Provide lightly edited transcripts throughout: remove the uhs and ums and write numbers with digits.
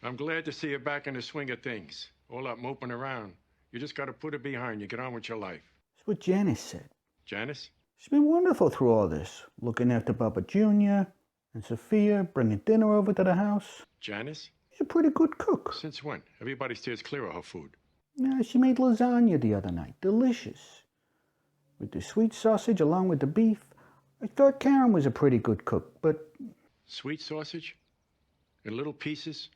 I'm glad to see you back in the swing of things. All that moping around. You just got to put it behind you. Get on with your life. That's what Janice said. Janice? She's been wonderful through all this. Looking after Papa Junior and Sophia, bringing dinner over to the house. Janice? She's a pretty good cook. Since when? Everybody steers clear of her food. Yeah, she made lasagna the other night. Delicious. With the sweet sausage along with the beef. I thought Karen was a pretty good cook, but... Sweet sausage? In little pieces?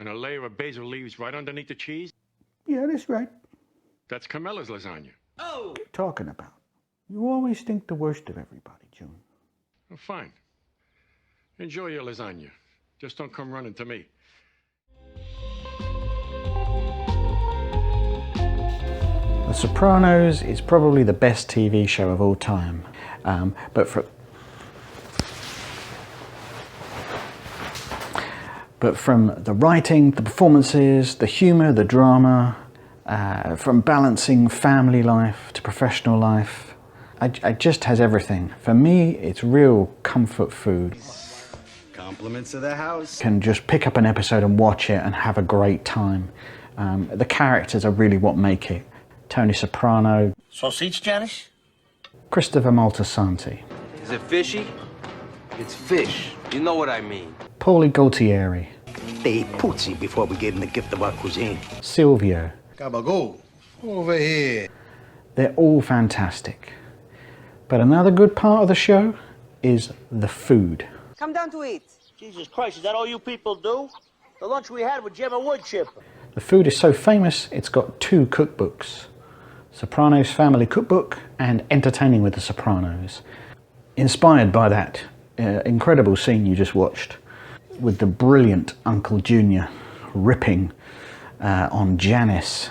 And a layer of basil leaves right underneath the cheese? Yeah, that's right. That's Carmela's lasagna. Oh! What are you talking about? You always think the worst of everybody, June. Well, fine. Enjoy your lasagna. Just don't come running to me. The Sopranos is probably the best TV show of all time. But from the writing, the performances, the humour, the drama, from balancing family life to professional life, it just has everything. For me, it's real comfort food. Compliments of the house. Can just pick up an episode and watch it and have a great time. The characters are really what make it. Tony Soprano. Sausage, Janice? Christopher Moltisanti. Is it fishy? It's fish. You know what I mean. Paulie Gualtieri. They ate Puzzi before we gave them the gift of our cuisine. Silvio. Gabagool, over here. They're all fantastic. But another good part of the show is the food. Come down to eat. Jesus Christ, is that all you people do? The lunch we had with Jim and Wood Chipper. The food is so famous, it's got 2 cookbooks. Sopranos Family Cookbook and Entertaining with the Sopranos. Inspired by that incredible scene you just watched with the brilliant Uncle Junior ripping on Janice,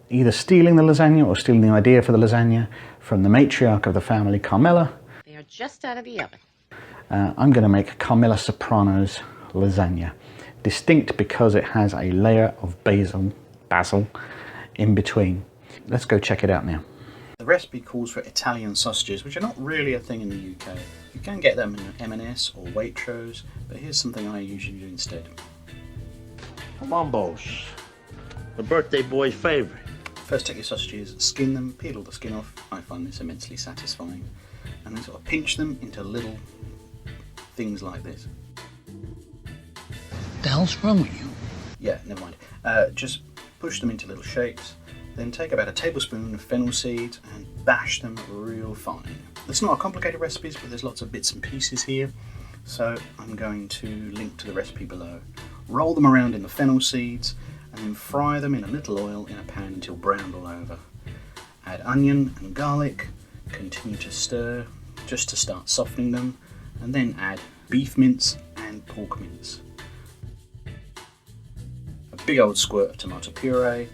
either stealing the lasagna or stealing the idea for the lasagna from the matriarch of the family, Carmela. They are just out of the oven. I'm going to make Carmela Soprano's lasagna. Distinct because it has a layer of basil in between. Let's go check it out now. The recipe calls for Italian sausages, which are not really a thing in the UK. You can get them in M&S or Waitrose, but here's something I usually do instead. Mambos. The birthday boy's favorite. First take your sausages, skin them, peel all the skin off. I find this immensely satisfying. And then sort of pinch them into little things like this. What the hell's wrong with you? Yeah, never mind. Just push them into little shapes. Then take about a tablespoon of fennel seeds and bash them real fine. It's not a complicated recipe, but there's lots of bits and pieces here. So I'm going to link to the recipe below. Roll them around in the fennel seeds and then fry them in a little oil in a pan until browned all over. Add onion and garlic, continue to stir just to start softening them, and then add beef mince and pork mince. A big old squirt of tomato puree,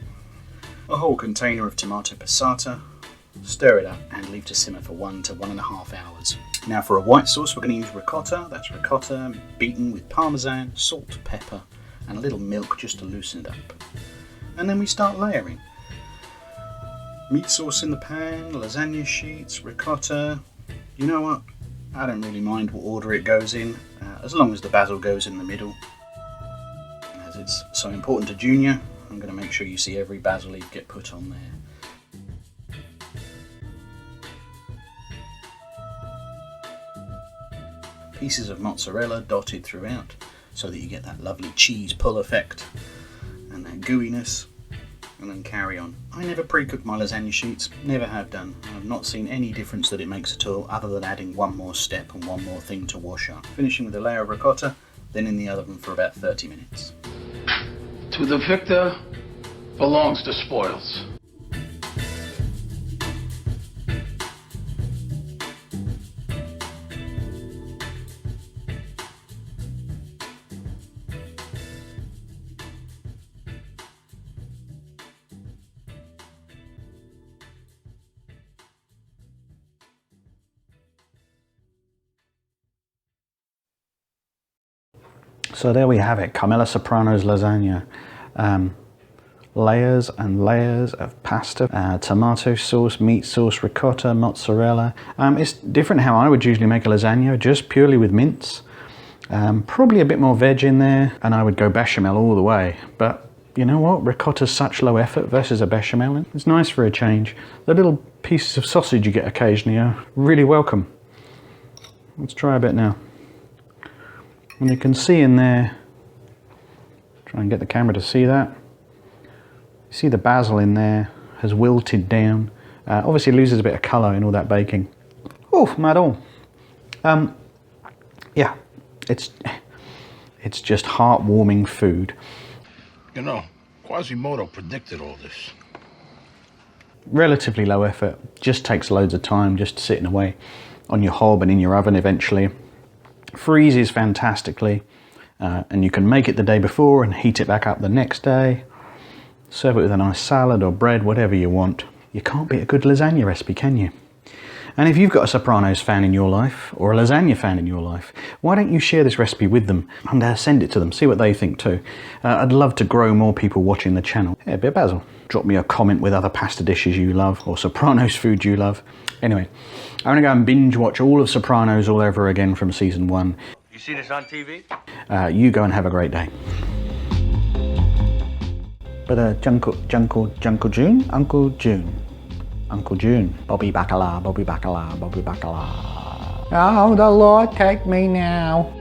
a whole container of tomato passata, stir it up and leave to simmer for 1 to 1.5 hours. Now for a white sauce we're going to use ricotta. That's ricotta beaten with parmesan, salt, pepper and a little milk just to loosen it up. And then we start layering. Meat sauce in the pan, lasagna sheets, ricotta. You know what? I don't really mind what order it goes in, as long as the basil goes in the middle. As it's so important to Junior, I'm going to make sure you see every basil leaf get put on there. Pieces of mozzarella dotted throughout so that you get that lovely cheese pull effect and that gooiness, and then carry on. I never pre-cook my lasagna sheets, never have done. I've not seen any difference that it makes at all other than adding one more step and one more thing to wash up. Finishing with a layer of ricotta, then in the oven for about 30 minutes. To the victor belongs the spoils. So there we have it, Carmela Soprano's lasagna. Layers and layers of pasta, tomato sauce, meat sauce, ricotta, mozzarella. It's different how I would usually make a lasagna, just purely with mince. Probably a bit more veg in there, and I would go bechamel all the way. But you know what? Ricotta's such low effort versus a bechamel. It's nice for a change. The little pieces of sausage you get occasionally are really welcome. Let's try a bit now. And you can see in there, try and get the camera to see that. You see the basil in there has wilted down. Obviously loses a bit of colour in all that baking. Oh, madon. Yeah, it's just heartwarming food. You know, Quasimodo predicted all this. Relatively low effort, just takes loads of time just sitting away on your hob and in your oven eventually. Freezes fantastically, and you can make it the day before and heat it back up the next day. Serve it with a nice salad or bread, whatever you want. You can't beat a good lasagna recipe, can you? And if you've got a Sopranos fan in your life, or a lasagna fan in your life, why don't you share this recipe with them and send it to them, see what they think too. I'd love to grow more people watching the channel. Yeah, a bit of basil. Drop me a comment with other pasta dishes you love, or Sopranos food you love. Anyway, I'm gonna go and binge watch all of Sopranos all over again from season 1. You see this on TV? You go and have a great day. But Uncle June? Uncle June. Bobby Bacala, Bobby Bacala, Bobby Bacala. Oh, the Lord take me now.